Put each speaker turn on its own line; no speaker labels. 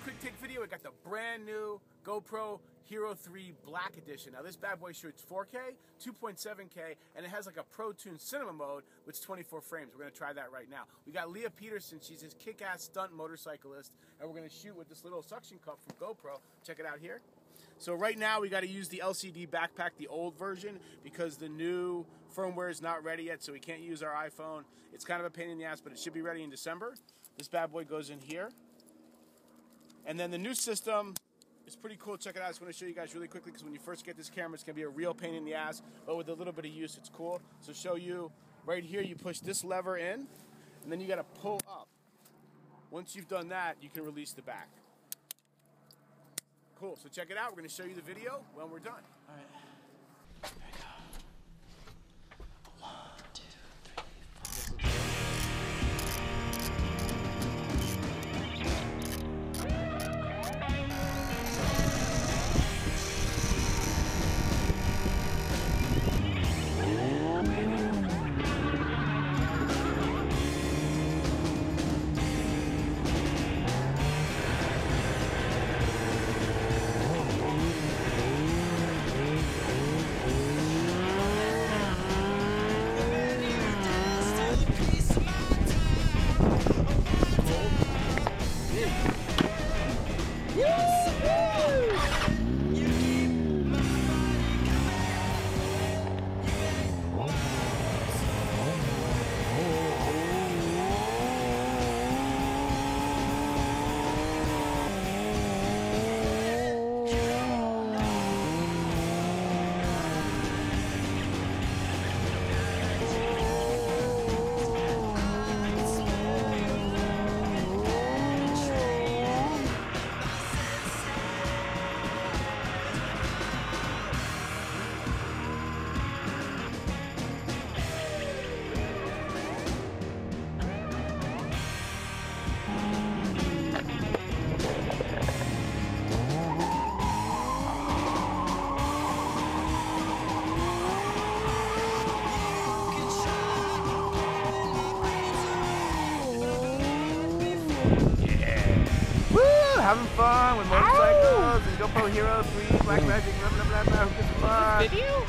quick take video. We got the brand new GoPro Hero 3 Black Edition. Now this bad boy shoots 4K, 2.7K, and it has like a Pro Tune cinema mode, which is 24 frames. We're gonna try that right now. We got Leah Petersen. She's this kick-ass stunt motorcyclist, and we're gonna shoot with this little suction cup from GoPro. Check it out here. So right now we got to use the LCD backpack, the old version, because the new firmware is not ready yet, so we can't use our iPhone. It's kind of a pain in the ass, but it should be ready in December. This bad boy goes in here. And then the new system is pretty cool. Check it out. I just want to show you guys really quickly because when you first get this camera, it's going to be a real pain in the ass, but with a little bit of use, it's cool. So show you right here, you push this lever in, and then you got to pull up. Once you've done that, you can release the back. Cool, so check it out. We're going to show you the video when we're done.
All right. Here we go. 1, 2, 3, 4.
Having fun with motorcycles and GoPro Hero 3, Black Magic, blah blah blah blah. Video?